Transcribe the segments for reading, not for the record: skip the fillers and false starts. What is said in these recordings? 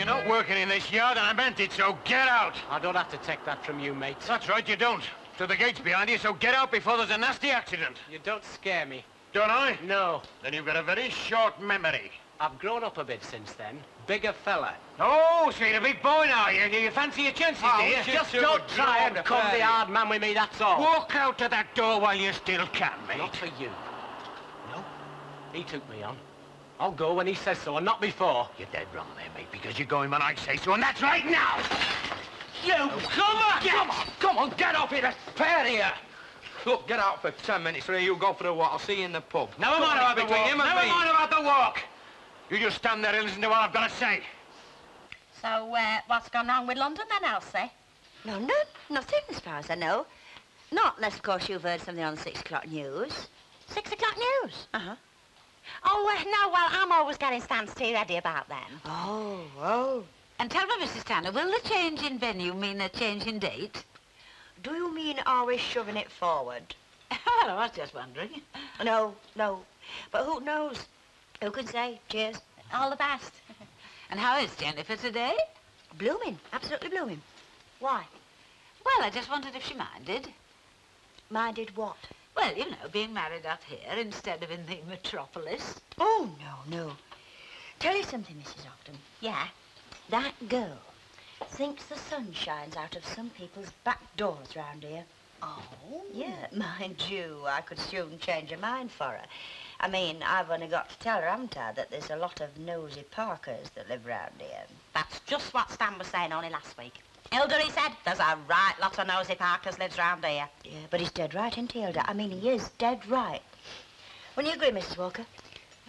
You're not working in this yard, and I meant it, so get out. I don't have to take that from you, mate. That's right, you don't. So the gate's behind you, so get out before there's a nasty accident. You don't scare me. Don't I? No. Then you've got a very short memory. I've grown up a bit since then. Bigger fella. Oh, so you're a big boy now. You fancy your chances, do you? Just don't try and come the hard man with me, that's all. Walk out to that door while you still can, mate. Not for you. No. He took me on. I'll go when he says so, and not before. You're dead wrong there, mate, because you're going when I say so, and that's right now! You! Come on, get off here, pair here! Look, get out for 10 minutes, or you go for a walk. I'll see you in the pub. Never mind about the walk. Never mind about the walk. You just stand there and listen to what I've got to say. So, what's gone wrong with London then, Elsie? No, nothing as far as I know. Not unless, of course, you've heard something on the 6 o'clock news. 6 o'clock news? Uh-huh. Oh, no, well, I'm always getting Stan's ready about them. Oh. And tell me, Mrs. Tanner, will the change in venue mean a change in date? Do you mean always shoving it forward? Well, I was just wondering. No. But who knows? Who can say? Cheers. All the best. And how is Jennifer today? Blooming. Absolutely blooming. Why? Well, I just wondered if she minded. Minded what? Well, you know, being married out here instead of in the metropolis. Oh, no. Tell you something, Mrs. Ogden. Yeah? That girl thinks the sun shines out of some people's back doors round here. Oh? Yeah, mind you, I could soon change her mind for her. I mean, I've only got to tell her, haven't I, that there's a lot of nosy Parkers that live round here. That's just what Stan was saying only last week. Hilda, he said, there's a right lot of nosy Parkers lives round here. Yeah, but he's dead right, isn't he, Hilda? I mean, he is dead right. Wouldn't you agree, Mrs. Walker?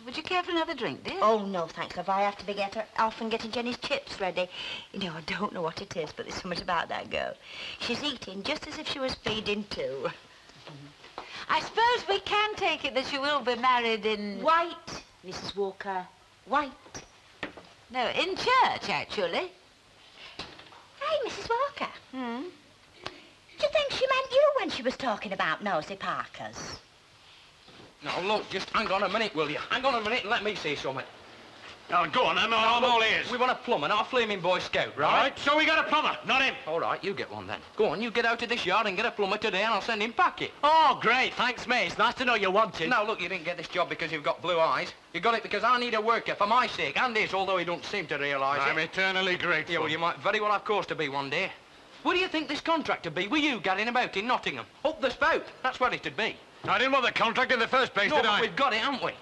Would you care for another drink, dear? Oh, no, thanks, love. I have to be off and getting Jenny's chips ready. You know, I don't know what it is, but there's something about that girl. She's eating just as if she was feeding too. I suppose we can take it that you will be married in... White, Mrs. Walker. White. No, in church, actually. Hey, Mrs. Walker. Hmm? Do you think she meant you when she was talking about nosy Parkers? Now, look, just hang on a minute, will you? Hang on a minute and let me say something. Now, go on, I'm all ears. We want a plumber, not a flaming Boy Scout, right? Right, so we got a plumber, not him. All right, you get one then. Go on, you get out of this yard and get a plumber today and I'll send him packing. Oh, great. Thanks, mate. It's nice to know you're wanted. Now, look, you didn't get this job because you've got blue eyes. You got it because I need a worker for my sake and his, although he don't seem to realise it. I'm eternally grateful. Yeah, well, you might very well have cause to be one day. Where do you think this contract would be with you gadding about in Nottingham? Up the spout. That's where it'd be. I didn't want the contract in the first place, No, did but I? we've got it, haven't we?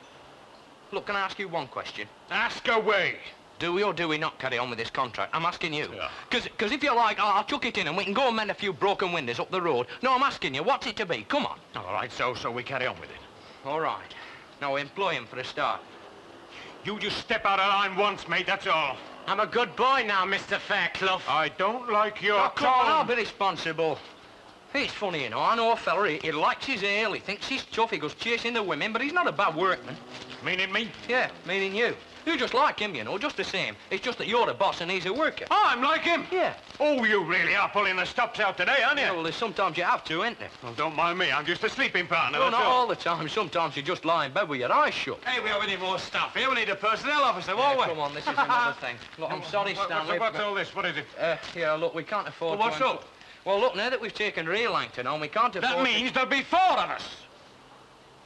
Look, can I ask you one question? Ask away. Do we or do we not carry on with this contract? I'm asking you. Yeah. Because if you like, I'll chuck it in and we can go and mend a few broken windows up the road. No, I'm asking you, what's it to be? Come on. All right, so we carry on with it. All right. Now, we employ him for a start. You just step out of line once, mate, that's all. I'm a good boy now, Mr. Fairclough. I don't like your Oh, come on, tone. I'll be responsible. It's funny, you know, I know a fella, he likes his ale, he thinks he's tough, he goes chasing the women, but he's not a bad workman. Meaning me? Yeah, meaning you. You just like him, you know, just the same. It's just that you're the boss and he's a worker. Oh, I'm like him? Yeah. Oh, you really are pulling the stops out today, aren't you? Yeah, well, there's sometimes you have to, ain't there? Well, don't mind me, I'm just a sleeping partner, No, that's not all. all the time. Sometimes you just lie in bed with your eyes shut. Hey, we have any more stuff here? We need a personnel officer, won't we? Come on, this is another thing. Look, I'm sorry, Stanley. What's all this? What is it? Yeah, look, we can't afford Well, what's to... up? Well, look, now that we've taken Ray Langton on, we can't afford That means there'll be 4 of us.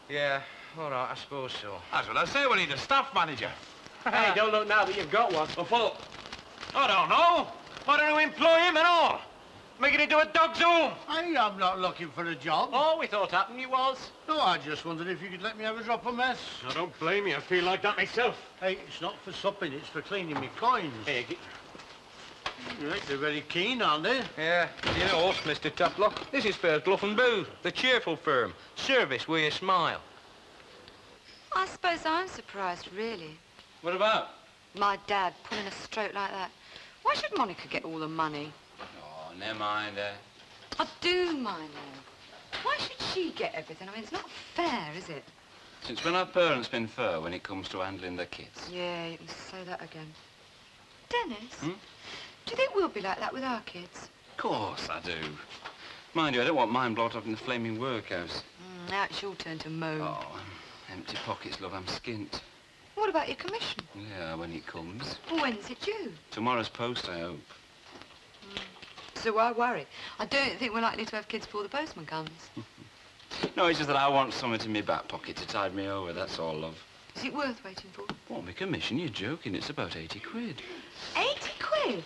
Yeah, all right, I suppose so. That's what I say, we need a staff manager. Hey, don't look now that you've got one. Well, follow. I don't know. Why don't you employ him at all? Make it into a dog's home. I'm not looking for a job. Oh, we thought happened you was. No, I just wondered if you could let me have a drop of mess. I don't blame you. I feel like that myself. Hey, it's not for supping, it's for cleaning me coins. Here, Right, they're very keen, aren't they? Yeah, you know us, Mr. Tuplock. This is Fairclough and Booth, the cheerful firm. Service with a smile. I suppose I'm surprised, really. What about? My dad pulling a stroke like that. Why should Monica get all the money? Oh, never mind. I do mind her. Why should she get everything? I mean, it's not fair, is it? Since when have parents been fair when it comes to handling their kids? Yeah, you can say that again. Dennis, Hmm? do you think we'll be like that with our kids? Of course I do. Mind you, I don't want mine blocked up in the flaming workhouse. Now it's your turn to moan. Oh, empty pockets, love, I'm skint. What about your commission? Yeah, when it comes. Well, when's it due? Tomorrow's post, I hope. So why worry? I don't think we're likely to have kids before the postman comes. No, it's just that I want something in my back pocket to tide me over, that's all, love. Is it worth waiting for? What, my commission? You're joking. It's about 80 quid. 80 quid?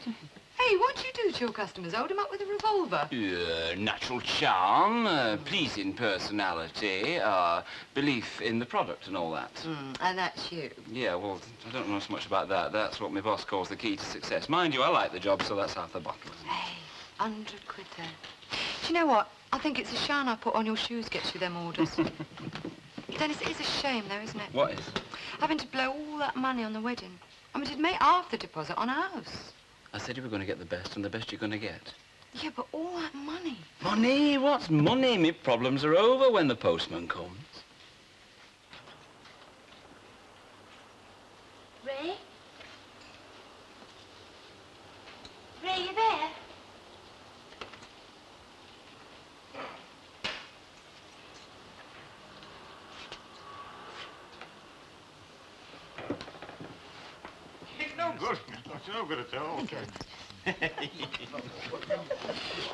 Hey, what do you do to your customers? Hold them up with a revolver? Natural charm, pleasing personality, belief in the product and all that. And that's you? Yeah, well, I don't know so much about that. That's what my boss calls the key to success. Mind you, I like the job, so that's half the battle. Hey, 100 quid there. Do you know what? I think it's a shine I put on your shoes gets you them orders. Dennis, it is a shame, though, isn't it? What is? Having to blow all that money on the wedding. I mean, it'd make half the deposit on a house. I said you were going to get the best, and the best you're going to get. Yeah, but all that money. Money? What's money? My problems are over when the postman comes. Ray? Ray, you there? It's no good. It's no good at all.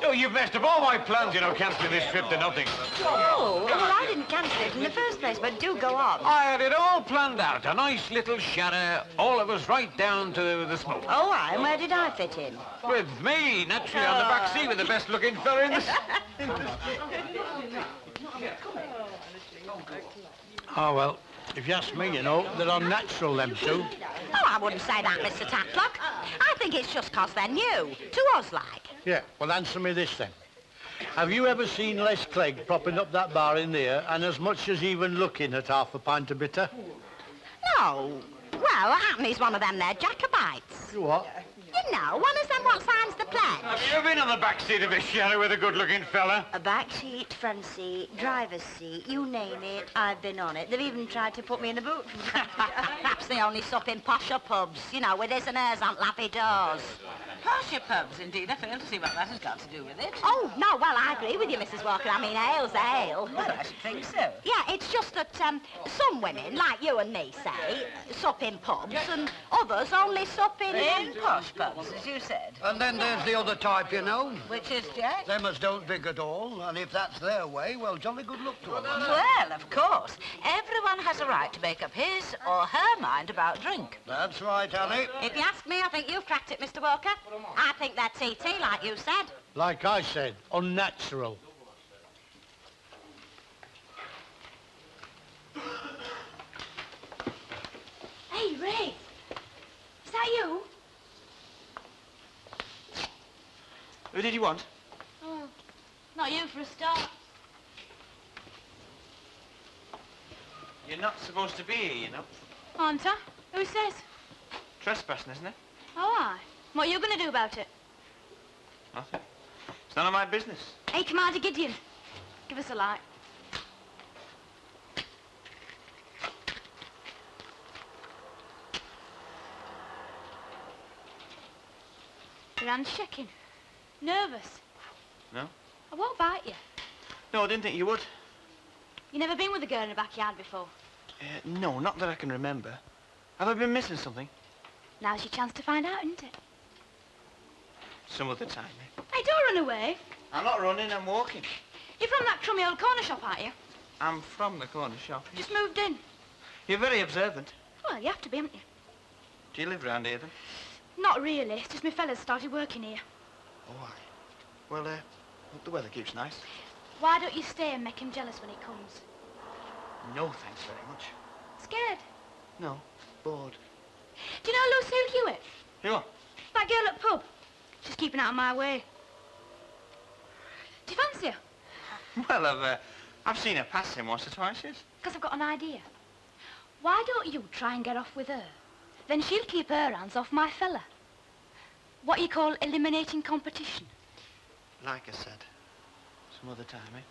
Oh, you've messed up all my plans, you know, cancelling this trip to nothing. Oh, well, I didn't cancel it in the first place, but do go on. I had it all planned out. A nice little chalet, all of us right down to the smoke. Oh, aye, and where did I fit in? With me, naturally, on the back seat with the best-looking fella in the... Oh, well, if you ask me, you know, they're unnatural, them two. Oh, I wouldn't say that, Mr. Taplock. I think it's just 'cause they're new. To us, like. Yeah, well, answer me this, then. Have you ever seen Les Clegg propping up that bar in there and as much as even looking at half a pint of bitter? No. Well, I happen he's one of them there Jacobites. You what? You know, one of them what signs the pledge. Have you ever been on the back seat of a chalet with a good-looking fella? A back seat, front seat, driver's seat, you name it, I've been on it. They've even tried to put me in the boot. Perhaps they only sup in posher pubs, you know, with his and hers on lappy doors. Posher pubs, indeed. I fail to see what that has got to do with it. Oh, no, well, I agree with you, Mrs. Walker. I mean, ale's ale. Well, I should think so. Yeah, it's just that some women, like you and me, say, sup in pubs, and others only sup In posh pubs, as you said. And then there's the other type, you know. Which is, Jack? Them as don't drink at all, and if that's their way, well, jolly good luck to them. Well, of course. Everyone has a right to make up his or her mind about drink. That's right, Annie. If you ask me, I think you've cracked it, Mr. Walker. I think that's E.T., like you said. Like I said, unnatural. Hey, Ray. Is that you? Who did you want? Oh, not you for a start. You're not supposed to be here, you know. Aren't I? Who says? Trespassing, isn't it? Oh, aye. What are you going to do about it? Nothing. It's none of my business. Hey, Commander Gideon, give us a light. Your hand's shaking. Nervous. No? I won't bite you. No, I didn't think you would. You never been with a girl in a backyard before? No, not that I can remember. Have I been missing something? Now's your chance to find out, isn't it? Some other time, eh? Hey, don't run away. I'm not running, I'm walking. You're from that crummy old corner shop, aren't you? I'm from the corner shop. Just moved in. You're very observant. Well, you have to be, haven't you? Do you live round here, then? Not really. It's just my fellas started working here. Oh, aye. Well, the weather keeps nice. Why don't you stay and make him jealous when he comes? No, thanks very much. Scared? No, bored. Do you know Lucille Hewitt? Who are? That girl at pub. She's keeping out of my way. Do you fancy her? Well, I've seen her pass him once or twice, yes. Because I've got an idea. Why don't you try and get off with her? Then she'll keep her hands off my fella. What you call eliminating competition. Like I said, some other time, eh?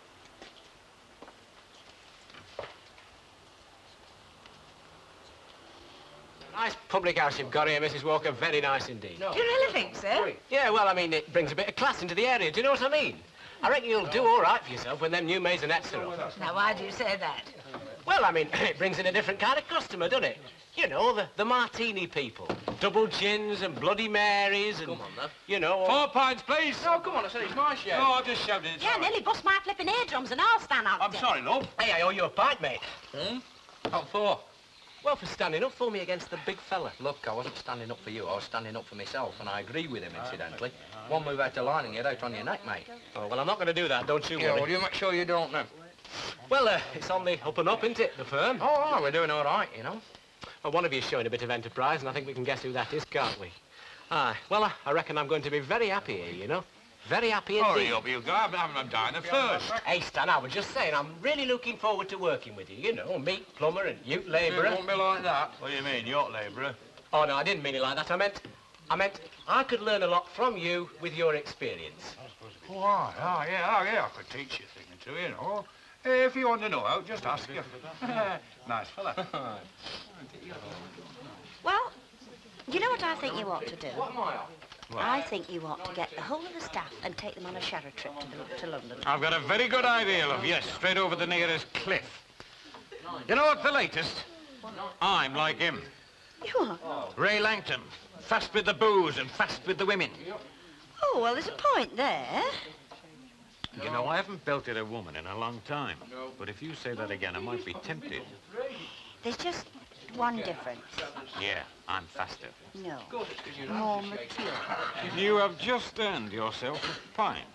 Nice public house you've got here, Mrs. Walker. Very nice indeed. Do you really think so? Yeah, well, I mean, it brings a bit of class into the area. Do you know what I mean? I reckon you'll do all right for yourself when them new maisonettes are up. Now, why do you say that? Well, Well, I mean, it brings in a different kind of customer, doesn't it? You know, the martini people. Double gins and Bloody Marys and... Come on, then. You know... 4 pints, please. No, come on, I said it's my show. No, I've just shouted. Yeah, nearly bust my flipping eardrums and I'll stand out. I'm sorry, love. Hey, I owe you a pint, mate. What for? Well, for standing up for me against the big fella. Look, I wasn't standing up for you. I was standing up for myself, and I agree with him, incidentally. One move out of line and you're out on your neck, mate. Oh, well, I'm not going to do that, don't you Yeah, worry. well, you make sure you don't, then. Well, it's on the up and up, isn't it, the firm? Oh, we're doing all right, you know. Well, one of you's showing a bit of enterprise, and I think we can guess who that is, can't we? Aye. Well, I reckon I'm going to be very happy here, you know. Very happy indeed. Hurry up, you go. I'm diner first. Hey, Stan, I was just saying, I'm really looking forward to working with you. You know, meat plumber and ute labourer. It won't be like that. What do you mean, yacht labourer? Oh, no, I didn't mean it like that. I meant I could learn a lot from you with your experience. Why? Oh, yeah, I could teach you a thing or two, you know. If you want to know how, just ask you. Nice fella. Well, you know what I think you ought to do? What am I on? I think you ought to get the whole of the staff and take them on a charter trip to London. I've got a very good idea, love. Yes, straight over the nearest cliff. You know what's the latest? I'm like him. You are? Ray Langton. Fast with the booze and fast with the women. Oh, well, there's a point there. You know, I haven't belted a woman in a long time. But if you say that again, I might be tempted. There's just one difference. Yeah, I'm faster. No, more mature. You have just earned yourself a pint.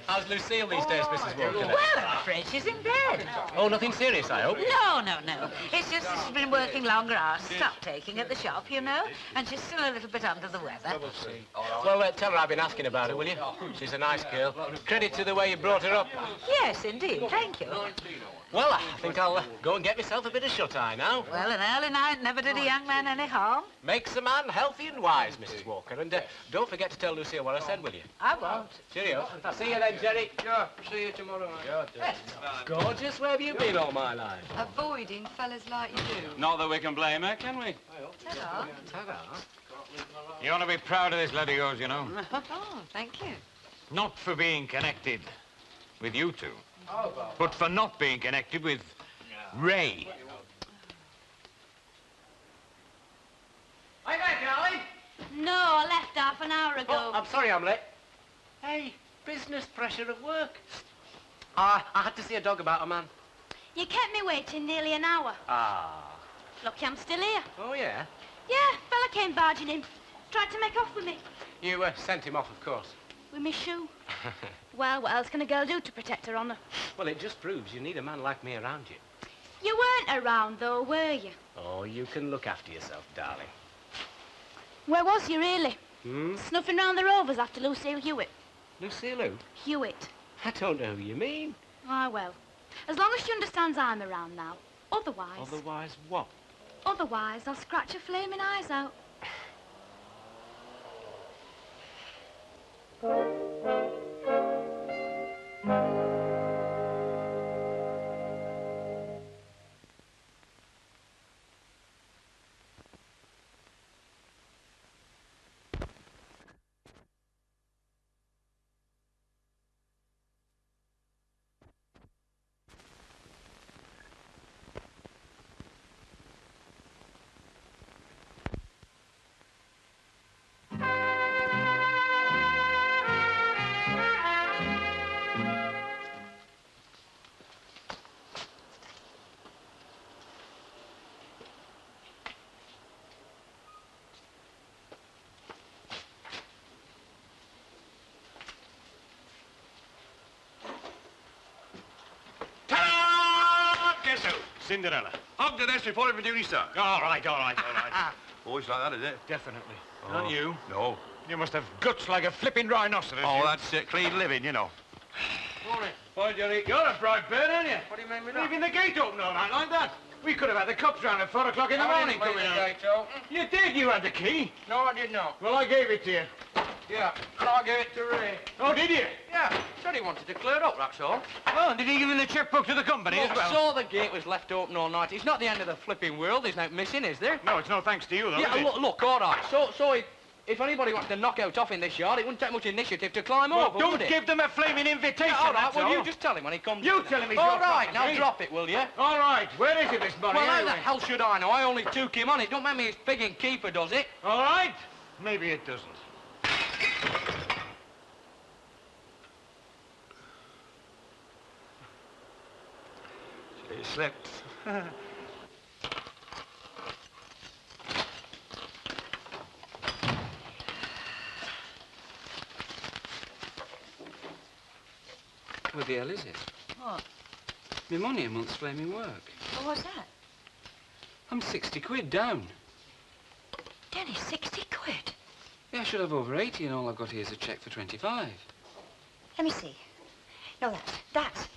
How's Lucille these days, Mrs. Walker? Well, I'm afraid she's in bed. Oh, nothing serious, I hope? No. It's just that she's been working longer hours. Stopped taking at the shop, you know, and she's still a little bit under the weather. Well, tell her I've been asking about her, will you? She's a nice girl. Credit to the way you brought her up. Yes, indeed. Thank you. Well, I think I'll go and get myself a bit of shut-eye now. Well, an early night never did a young man any harm. Makes a man healthy and wise, Mrs. Walker. And don't forget to tell Lucille what I said, will you? I won't. Cheerio. See you then, Jerry. Yeah, see you tomorrow night. Gorgeous. Where have you been all my life? Avoiding fellas like you do. Not that we can blame her, can we? Ta-da. Ta-da. You ought to be proud of this lad of yours, you know. Oh, thank you. Not for being connected with you two, but for not being connected with Ray. Are you back, darling? No, I left half an hour ago. Oh, I'm sorry I'm late. Hey, business pressure at work. I had to see a dog about a man. You kept me waiting nearly an hour. Ah. Lucky I'm still here. Oh, yeah? Yeah, fella came barging in. Tried to make off with me. You sent him off, of course. With me shoe. Well, what else can a girl do to protect her honour? Well, it just proves you need a man like me around you. You weren't around, though, were you? Oh, you can look after yourself, darling. Where was you, really? Hmm? Snuffing round the Rovers after Lucille Hewitt. Lucille who? Hewitt. I don't know who you mean. Ah, well. As long as she understands I'm around now. Otherwise... Otherwise what? Otherwise, I'll scratch her flaming eyes out. Cinderella. I've done this before every duty, sir. All right. Oh, it's like that, is it? Definitely. Not you. No. You must have guts like a flipping rhinoceros. Oh, you. that's it. Clean living, you know. Morning. Hi, Jerry. You're a bright bird, aren't you? What do you mean with that? Leaving the gate open all night like that. We could have had the cops round at 4 o'clock in the morning coming out. You did. You had the key. No, I did not. Well, I gave it to you. Yeah, and I gave it to Ray. Oh, did you? Yeah, said he wanted to clear it up, that's all. Oh, and did he give him the checkbook to the company as I well? saw the gate was left open all night. It's not the end of the flipping world. There's no missing, is there? No, it's no thanks to you, though, Yeah, is it? look, all right. So if anybody wants to knock out off in this yard, it wouldn't take much initiative to climb over, Don't would it? give them a flaming invitation, Yeah, all right, that's well, all. you just tell him when he comes. You tell him he's All your right, now property. drop it, will you? All right, where is it this morning, Well, how the anyway? hell should I know? I only took him on. It don't make me his pig and keeper, does it? All right, maybe it doesn't. She slipped. What the hell is it? What? My money a month's flaming work. What was that? I'm 60 quid down. Denny, 60 quid? Yeah, I should have over 80 and all I've got here is a cheque for 25. Let me see. No, that's.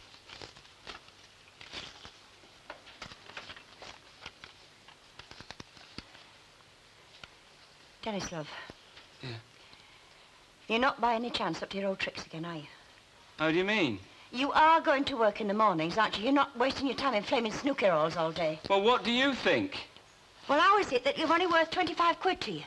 Dennis, love. Yeah. You're not by any chance up to your old tricks again, are you? How do you mean? You are going to work in the mornings, aren't you? You're not wasting your time in flaming snooker halls all day. Well, what do you think? Well, how is it that you're only worth 25 quid to you?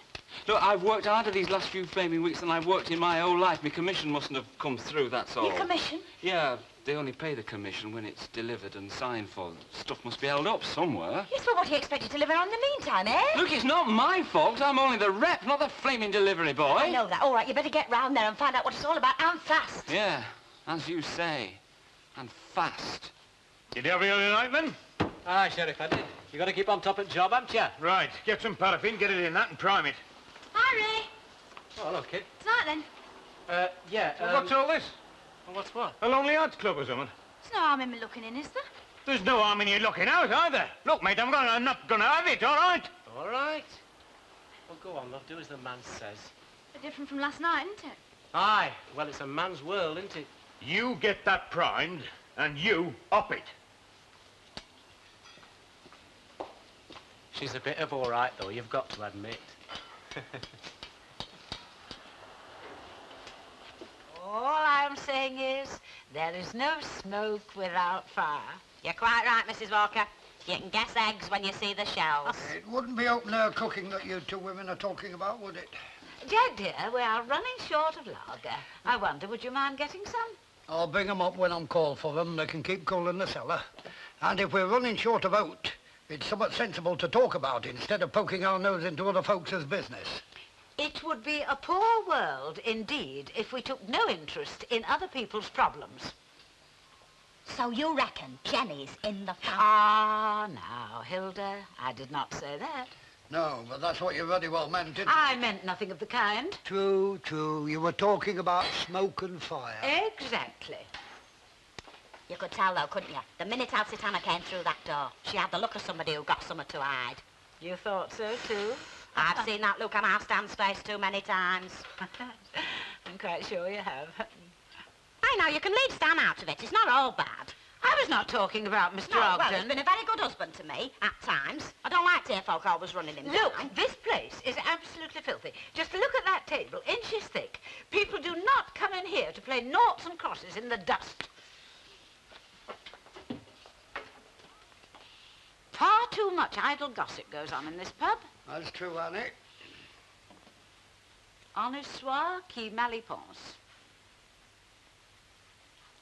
Look, I've worked harder these last few flaming weeks than I've worked in my whole life. My commission mustn't have come through, that's all. Your commission? Yeah, they only pay the commission when it's delivered and signed for. Stuff must be held up somewhere. Yes, but what do you expect you to deliver on in the meantime, eh? Look, it's not my fault. I'm only the rep, not the flaming delivery boy. I know that. All right, you better get round there and find out what it's all about, and fast. Yeah, as you say. And fast. Did you have your other night, then? Aye, Sheriff, I did. You got to keep on top of the job, haven't you? Right, get some paraffin, get it in that and prime it. Hi, Ray. Oh, hello, kid. Tonight, then. Yeah, Well, what's all this? Well, what's what? A Lonely Arts Club or something? There's no harm in me looking in, is there? There's no harm in you looking out, either. Look, mate, I'm not gonna have it, all right? All right. Well, go on, love. Do as the man says. A bit different from last night, isn't it? Aye. Well, it's a man's world, isn't it? You get that primed, and you up it. She's a bit of all right, though, you've got to admit. All I'm saying is, there is no smoke without fire. You're quite right, Mrs. Walker. You can guess eggs when you see the shells. It wouldn't be open-air cooking that you two women are talking about, would it? Jack, dear, we are running short of lager. I wonder, would you mind getting some? I'll bring them up when I'm called for them. They can keep cool in the cellar. And if we're running short of oat, it's somewhat sensible to talk about instead of poking our nose into other folks' business. It would be a poor world, indeed, if we took no interest in other people's problems. So you reckon Jenny's in the family? Ah, now, Hilda, I did not say that. No, but that's what you very well meant, didn't I meant nothing of the kind. True, true. You were talking about smoke and fire. Exactly. You could tell, though, couldn't you? The minute Elsie Tanner came through that door, she had the look of somebody who got something to hide. You thought so, too? I've seen that look on our Stan's face too many times. I'm quite sure you have. I know, you can leave Stan out of it. It's not all bad. I was not talking about Mr. No, well, Ogden. he's been a very good husband to me, at times. I don't like to hear folk always running him Look, down. this place is absolutely filthy. Just look at that table, inches thick. People do not come in here to play noughts and crosses in the dust. Far too much idle gossip goes on in this pub. That's true, Annie. Honneur soir qui mal y pense.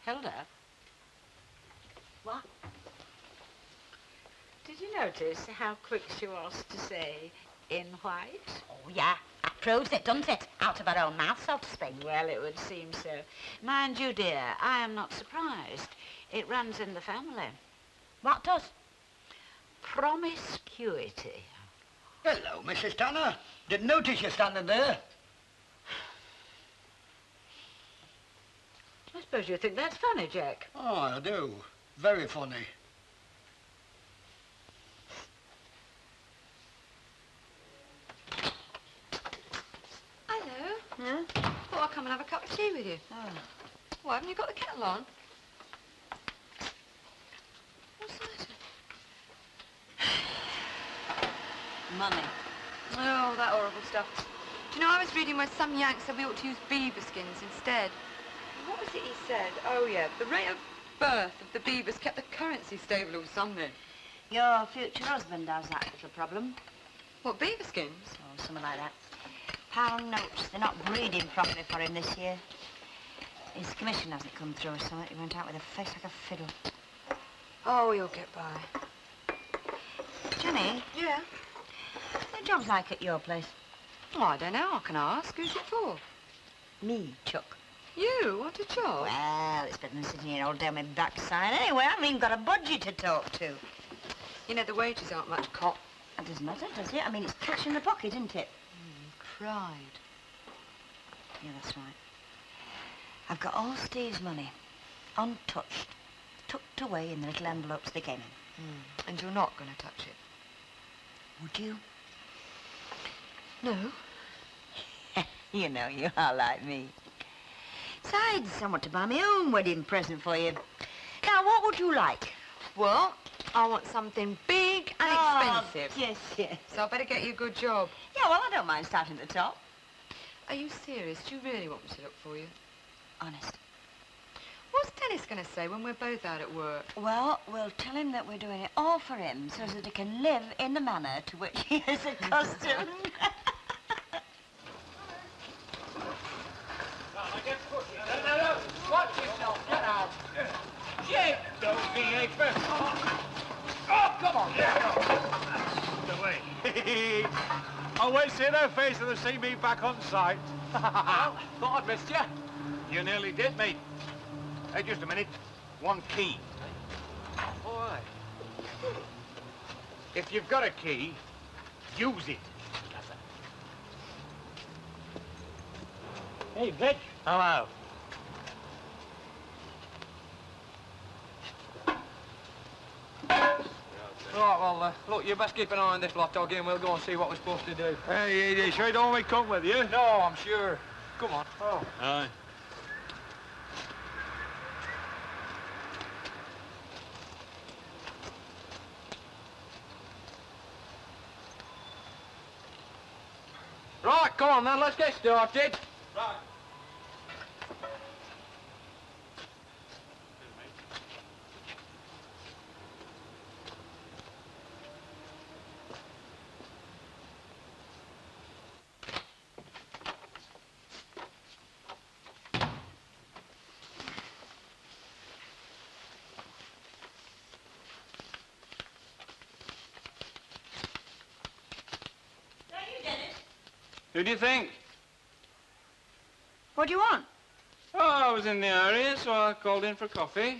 Hilda? What? Did you notice how quick she was to say, in white? Oh, yeah. That proves it, doesn't it? Out of her own mouth, so to speak. Well, it would seem so. Mind you, dear, I am not surprised. It runs in the family. What does? Promiscuity. Hello, Mrs. Tanner. Didn't notice you standing there. I suppose you think that's funny, Jack. Oh, I do. Very funny. Hello. Yeah? Thought I'd come and have a cup of tea with you. Oh. Why, haven't you got the kettle on? What's that? Money. Oh, that horrible stuff. Do you know, I was reading where some Yank said we ought to use beaver skins instead. What was it he said? Oh, yeah, the rate of birth of the beavers kept the currency stable or something. Your future husband has that little problem. What, beaver skins? Or something like that. Pound notes. They're not breeding properly for him this year. His commission hasn't come through or something. He went out with a face like a fiddle. Oh, you'll get by. Jenny? Yeah? What job's like at your place? Oh, I don't know. I can ask. Who's it for? Me, Chuck. You? What a job. Well, it's better than sitting here all down my backside. Anyway, I haven't even got a budgie to talk to. You know, the wages aren't much cop. That doesn't matter, does it? I mean, it's cash in the pocket, isn't it? Pride. Yeah, that's right. I've got all Steve's money, untouched, tucked away in the little envelopes they came in. And you're not going to touch it? Would you? No. You know, you are like me. Besides, I want to buy my own wedding present for you. Now, what would you like? Well, I want something big and expensive. Yes, yes. So I better get you a good job. Yeah, well, I don't mind starting at the top. Are you serious? Do you really want me to look for you? Honest. What's Dennis going to say when we're both out at work? Well, we'll tell him that we're doing it all for him so that he can live in the manner to which he is accustomed. Watch yourself. Get out. Jake, don't be a first. Oh, come on. The way. I'll wait, see their face and they'll see me back on site. Well, thought I'd missed you. You nearly did, mate. Hey, just a minute. One key. All right. If you've got a key, use it. Hey, Vic. Hello. Right, well, look, you best keep an eye on this lot, doggy, and we'll go and see what we're supposed to do. Hey, you sure you don't want me to come with you? No, I'm sure. Come on. Oh. Aye. Right, come on then, let's get started. Right. Who do you think? What do you want? Oh, I was in the area, so I called in for coffee.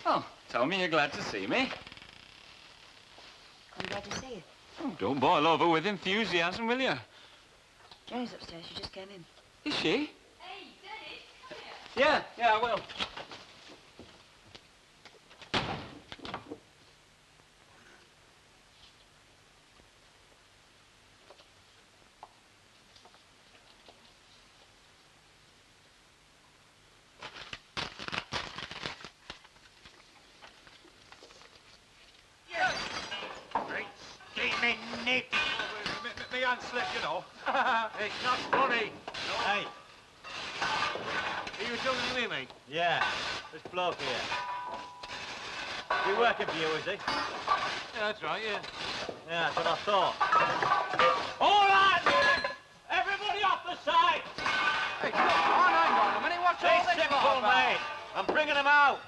Oh, tell me you're glad to see me. I'm glad to see you. Oh, don't boil over with enthusiasm, will you? Jenny's upstairs. She just came in. Is she? Hey, Dennis, come here. Yeah, I will. Me hand slipped, you know. It's not funny. Hey. Are you talking to me, mate? Yeah. This bloke here. He working for you, is he? Yeah, that's right, yeah. Yeah, that's what I thought. All right, man! Everybody off the side! Hey, come on, hang on a minute. What's all It's this simple, lot about? mate. I'm bringing him out.